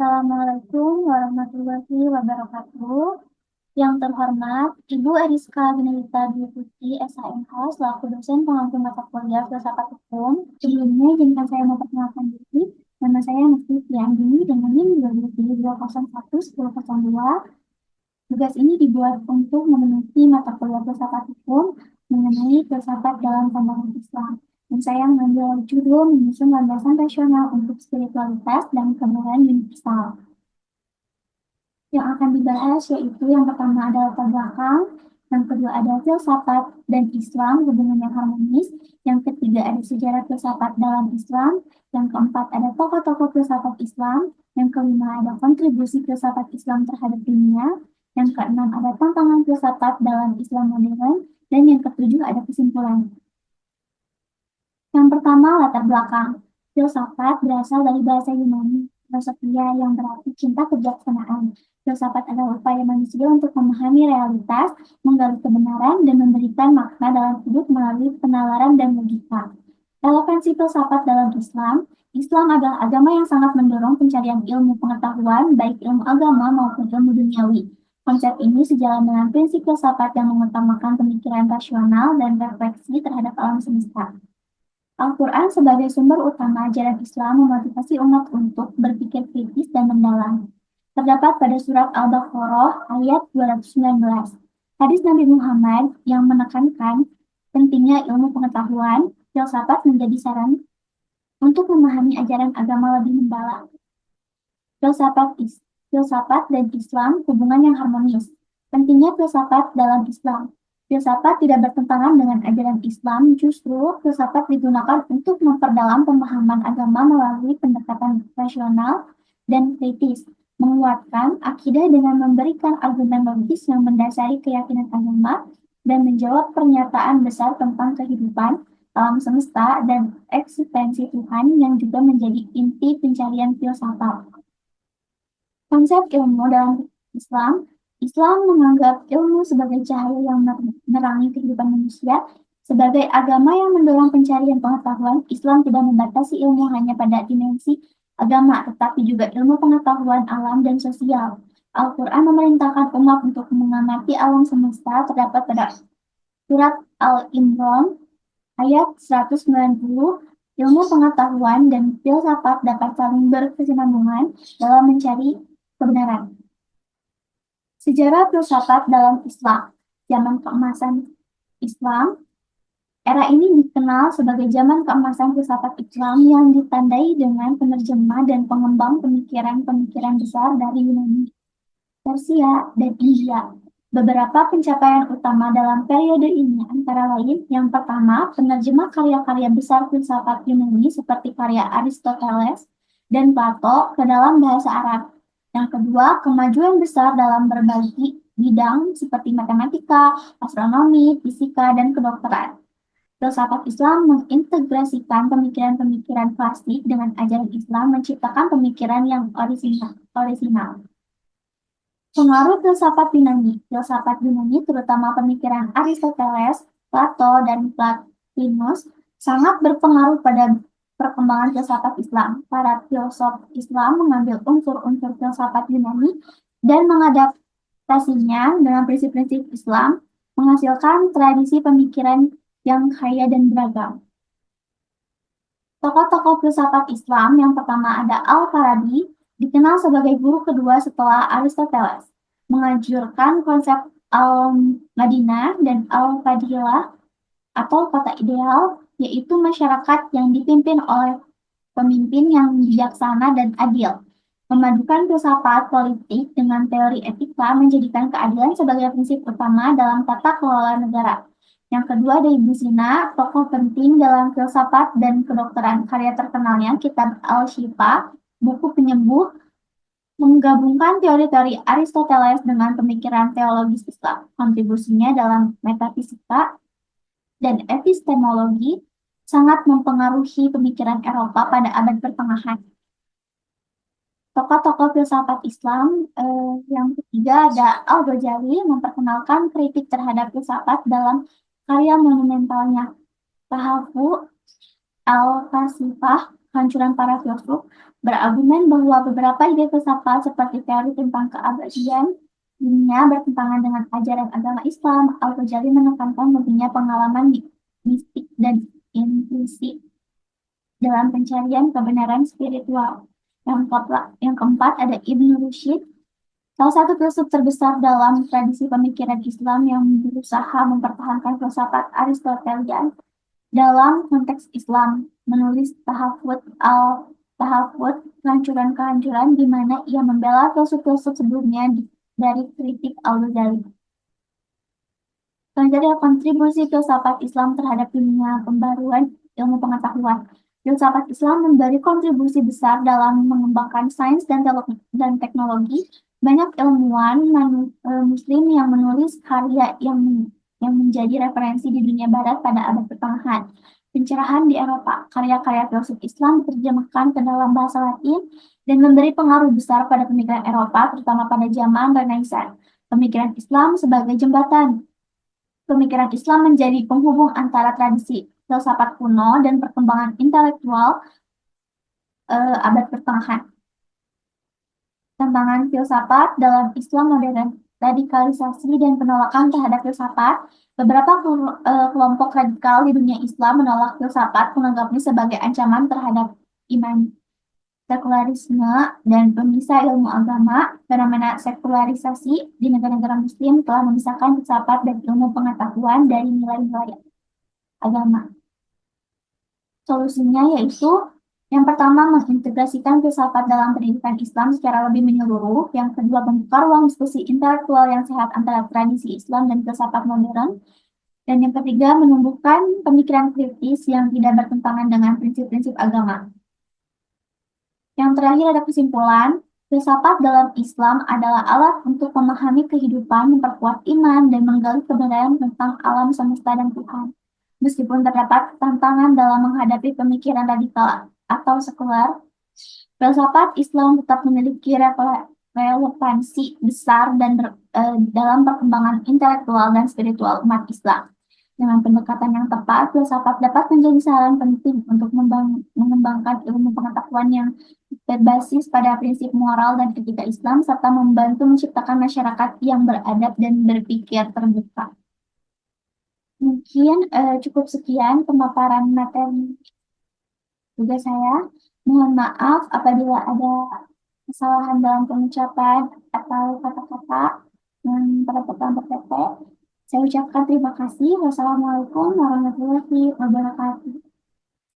Assalamualaikum warahmatullahi wabarakatuh. Yang terhormat, Ibu Eriska Gunawita Dwi Putri, SHMH, selaku dosen pengampu mata kuliah Filsafat Hukum. Sebelumnya, izinkan saya memperkenalkan diri. Nama saya Mufti Fiandi dengan NIM 2021-1002. Tugas ini dibuat untuk memenuhi mata kuliah Filsafat Hukum mengenai filsafat dalam pandangan Islam. Dan saya mengambil judul menyusun landasan rasional untuk spiritualitas dan kebenaran universal. Yang akan dibahas yaitu yang pertama adalah latar belakang, yang kedua ada filsafat dan Islam, hubungan yang harmonis, yang ketiga ada sejarah filsafat dalam Islam, yang keempat ada tokoh-tokoh filsafat Islam, yang kelima ada kontribusi filsafat Islam terhadap dunia, yang keenam ada tantangan filsafat dalam Islam modern, dan yang ketujuh ada kesimpulan. Yang pertama, latar belakang. Filsafat berasal dari bahasa Yunani, filosofia yang berarti cinta kebijaksanaan. Filsafat adalah upaya manusia untuk memahami realitas, menggali kebenaran, dan memberikan makna dalam hidup melalui penalaran dan logika. Relevansi filsafat dalam Islam. Islam adalah agama yang sangat mendorong pencarian ilmu pengetahuan, baik ilmu agama maupun ilmu duniawi. Konsep ini sejalan dengan prinsip filsafat yang mengutamakan pemikiran rasional dan refleksi terhadap alam semesta. Al-Quran sebagai sumber utama ajaran Islam memotivasi umat untuk berpikir kritis dan mendalam. Terdapat pada surat Al-Baqarah ayat 219. Hadis Nabi Muhammad yang menekankan pentingnya ilmu pengetahuan, filsafat menjadi saran untuk memahami ajaran agama lebih mendalam. Filsafat dan Islam hubungan yang harmonis. Pentingnya filsafat dalam Islam. Filsafat tidak bertentangan dengan ajaran Islam, justru filsafat digunakan untuk memperdalam pemahaman agama melalui pendekatan rasional dan kritis, menguatkan akidah dengan memberikan argumen logis yang mendasari keyakinan agama, dan menjawab pernyataan besar tentang kehidupan, alam semesta, dan eksistensi Tuhan yang juga menjadi inti pencarian filsafat. Konsep ilmu dalam Islam. Islam menganggap ilmu sebagai cahaya yang menerangi kehidupan manusia. Sebagai agama yang mendorong pencarian pengetahuan, Islam tidak membatasi ilmu hanya pada dimensi agama, tetapi juga ilmu pengetahuan alam dan sosial. Al-Quran memerintahkan umat untuk mengamati alam semesta, terdapat pada surat Al-Imran ayat 190. Ilmu pengetahuan dan filsafat dapat saling berkesinambungan dalam mencari kebenaran. Sejarah filsafat dalam Islam. Zaman keemasan Islam. Era ini dikenal sebagai zaman keemasan filsafat Islam yang ditandai dengan penerjemah dan pengembang pemikiran-pemikiran besar dari Yunani, Persia, dan India. Beberapa pencapaian utama dalam periode ini antara lain, yang pertama, penerjemah karya-karya besar filsafat Yunani seperti karya Aristoteles dan Plato ke dalam bahasa Arab. Yang kedua, kemajuan besar dalam berbagai bidang seperti matematika, astronomi, fisika, dan kedokteran. Filsafat Islam mengintegrasikan pemikiran-pemikiran klasik dengan ajaran Islam, menciptakan pemikiran yang orisinal. Pengaruh filsafat Yunani. Filsafat Yunani, terutama pemikiran Aristoteles, Plato, dan Plotinus, sangat berpengaruh pada perkembangan filsafat Islam. Para filsuf Islam mengambil unsur-unsur filsafat Yunani dan mengadaptasinya dengan prinsip-prinsip Islam, menghasilkan tradisi pemikiran yang kaya dan beragam. Tokoh-tokoh filsafat Islam yang pertama ada Al-Farabi, dikenal sebagai guru kedua setelah Aristoteles, menganjurkan konsep Al-Madinah dan Al-Fadilah atau kota ideal, yaitu masyarakat yang dipimpin oleh pemimpin yang bijaksana dan adil. Memadukan filsafat politik dengan teori etika menjadikan keadilan sebagai prinsip utama dalam tata kelola negara. Yang kedua ada Ibnu Sina, tokoh penting dalam filsafat dan kedokteran. Karya terkenalnya Kitab Al-Shifa, buku penyembuh, menggabungkan teori-teori Aristoteles dengan pemikiran teologis Islam. Kontribusinya dalam metafisika dan epistemologi sangat mempengaruhi pemikiran Eropa pada abad pertengahan. Tokoh-tokoh filsafat Islam yang ketiga ada Al-Ghazali, memperkenalkan kritik terhadap filsafat dalam karya monumentalnya Tahaffu Al-Kasifah, kehancuran para filsuf, berargumen bahwa beberapa ide filsafat seperti teori tentang keabadian dunia bertentangan dengan ajaran agama Islam. Al-Ghazali menekankan pentingnya pengalaman mistik dan intuisi dalam pencarian kebenaran spiritual. Yang keempat ada Ibnu Rushd, salah satu filsuf terbesar dalam tradisi pemikiran Islam yang berusaha mempertahankan filsafat Aristotelian dalam konteks Islam, menulis Tahafut, kehancuran-kehancuran, di mana ia membela filsuf-filsuf sebelumnya dari kritik Al-Ghazali. Selanjutnya, kontribusi filsafat Islam terhadap dunia pembaruan ilmu pengetahuan. Filsafat Islam memberi kontribusi besar dalam mengembangkan sains dan teknologi. Banyak ilmuwan Muslim yang menulis karya yang menjadi referensi di dunia Barat pada abad pertengahan. Pencerahan di Eropa, karya-karya filsuf Islam diterjemahkan ke dalam bahasa Latin dan memberi pengaruh besar pada pemikiran Eropa, terutama pada zaman Renaissance. Pemikiran Islam sebagai jembatan. Pemikiran Islam menjadi penghubung antara tradisi filsafat kuno dan perkembangan intelektual abad pertengahan. Tantangan filsafat dalam Islam modern, radikalisasi dan penolakan terhadap filsafat. Beberapa kelompok radikal di dunia Islam menolak filsafat, menganggapnya sebagai ancaman terhadap iman. Sekularisme dan pemisah ilmu agama. Fenomena sekularisasi di negara-negara Muslim telah memisahkan filsafat dan ilmu pengetahuan dari nilai-nilai agama. Solusinya yaitu yang pertama, mengintegrasikan filsafat dalam pendidikan Islam secara lebih menyeluruh. Yang kedua, membuka ruang diskusi intelektual yang sehat antara tradisi Islam dan filsafat modern. Dan yang ketiga, menumbuhkan pemikiran kritis yang tidak bertentangan dengan prinsip-prinsip agama. Yang terakhir ada kesimpulan, filsafat dalam Islam adalah alat untuk memahami kehidupan, memperkuat iman, dan menggali kebenaran tentang alam semesta dan Tuhan. Meskipun terdapat tantangan dalam menghadapi pemikiran radikal atau sekuler, filsafat Islam tetap memiliki relevansi besar dan dalam perkembangan intelektual dan spiritual umat Islam. Dengan pendekatan yang tepat, filsafat dapat menjadi saran penting untuk mengembangkan ilmu pengetahuan yang berbasis pada prinsip moral dan etika Islam, serta membantu menciptakan masyarakat yang beradab dan berpikir terbuka. Mungkin cukup sekian pemaparan materi juga saya. Mohon maaf apabila ada kesalahan dalam pengucapan atau kata-kata yang terdapat. Saya ucapkan terima kasih. Wassalamualaikum warahmatullahi wabarakatuh.